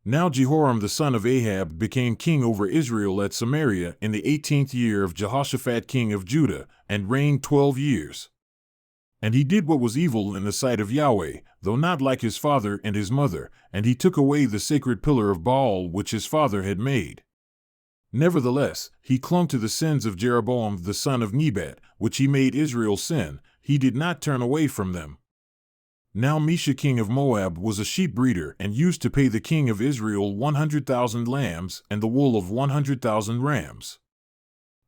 Now Jehoram the son of Ahab became king over Israel at Samaria in the 18th year of Jehoshaphat king of Judah, and reigned 12 years. And he did what was evil in the sight of Yahweh, though not like his father and his mother, and he took away the sacred pillar of Baal which his father had made. Nevertheless, he clung to the sins of Jeroboam the son of Nebat, which he made Israel sin. He did not turn away from them. Now Mesha king of Moab was a sheep breeder and used to pay the king of Israel 100,000 lambs and the wool of 100,000 rams.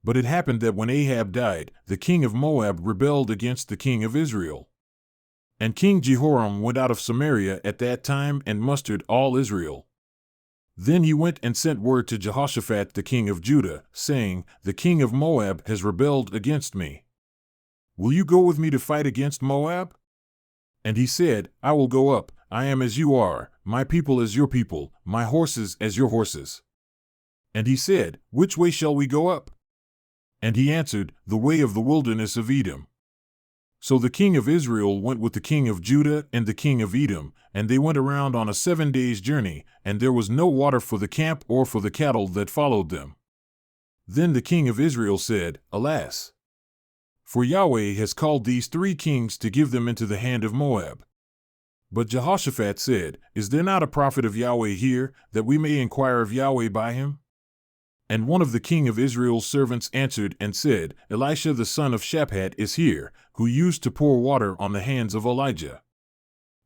But it happened that when Ahab died, the king of Moab rebelled against the king of Israel. And King Jehoram went out of Samaria at that time and mustered all Israel. Then he went and sent word to Jehoshaphat the king of Judah, saying, "The king of Moab has rebelled against me. Will you go with me to fight against Moab?" And he said, "I will go up. I am as you are, my people as your people, my horses as your horses." And he said, "Which way shall we go up?" And he answered, "The way of the wilderness of Edom." So the king of Israel went with the king of Judah and the king of Edom, and they went around on a 7 days' journey, and there was no water for the camp or for the cattle that followed them. Then the king of Israel said, "Alas! For Yahweh has called these 3 kings to give them into the hand of Moab." But Jehoshaphat said, "Is there not a prophet of Yahweh here, that we may inquire of Yahweh by him?" And one of the king of Israel's servants answered and said, "Elisha the son of Shaphat is here, who used to pour water on the hands of Elijah."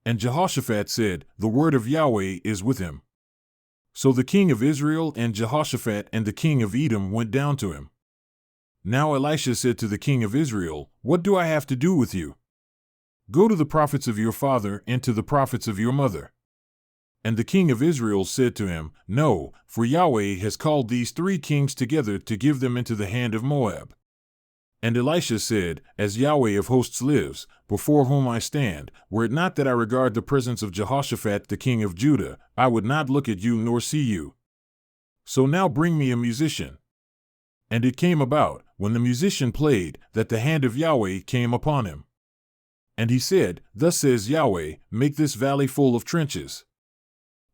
And Jehoshaphat said, "The word of Yahweh is with him." So the king of Israel and Jehoshaphat and the king of Edom went down to him. Now Elisha said to the king of Israel, "What do I have to do with you? Go to the prophets of your father and to the prophets of your mother." And the king of Israel said to him, "No, for Yahweh has called these 3 kings together to give them into the hand of Moab." And Elisha said, "As Yahweh of hosts lives, before whom I stand, were it not that I regard the presence of Jehoshaphat the king of Judah, I would not look at you nor see you. So now bring me a musician." And it came about, when the musician played, that the hand of Yahweh came upon him. And he said, "Thus says Yahweh, make this valley full of trenches.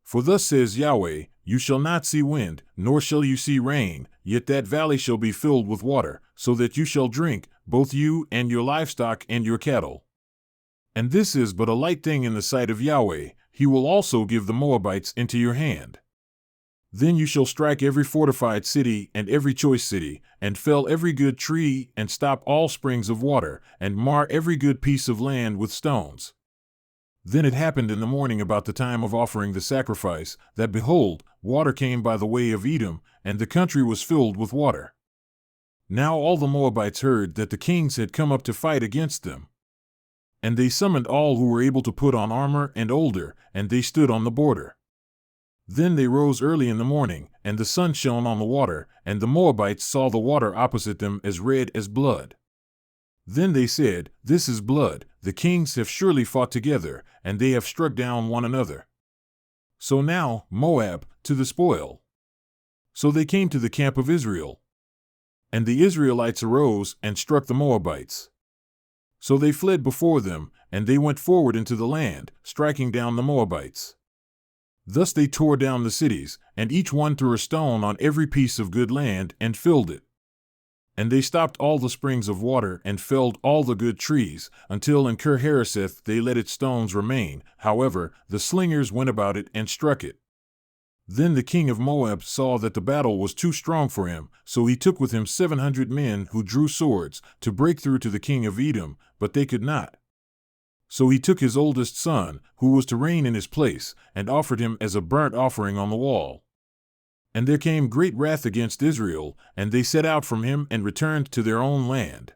For thus says Yahweh, you shall not see wind, nor shall you see rain, yet that valley shall be filled with water, so that you shall drink, both you and your livestock and your cattle. And this is but a light thing in the sight of Yahweh. He will also give the Moabites into your hand. Then you shall strike every fortified city and every choice city, and fell every good tree, and stop all springs of water, and mar every good piece of land with stones." Then it happened in the morning about the time of offering the sacrifice, that behold, water came by the way of Edom, and the country was filled with water. Now all the Moabites heard that the kings had come up to fight against them. And they summoned all who were able to put on armor and older, and they stood on the border. Then they rose early in the morning, and the sun shone on the water, and the Moabites saw the water opposite them as red as blood. Then they said, "This is blood, the kings have surely fought together, and they have struck down one another. So now, Moab, to the spoil." So they came to the camp of Israel. And the Israelites arose and struck the Moabites. So they fled before them, and they went forward into the land, striking down the Moabites. Thus they tore down the cities, and each one threw a stone on every piece of good land, and filled it. And they stopped all the springs of water, and felled all the good trees, until in Kir-Hareseth they let its stones remain. However, the slingers went about it and struck it. Then the king of Moab saw that the battle was too strong for him, so he took with him 700 men who drew swords, to break through to the king of Edom, but they could not. So he took his oldest son, who was to reign in his place, and offered him as a burnt offering on the wall. And there came great wrath against Israel, and they set out from him and returned to their own land.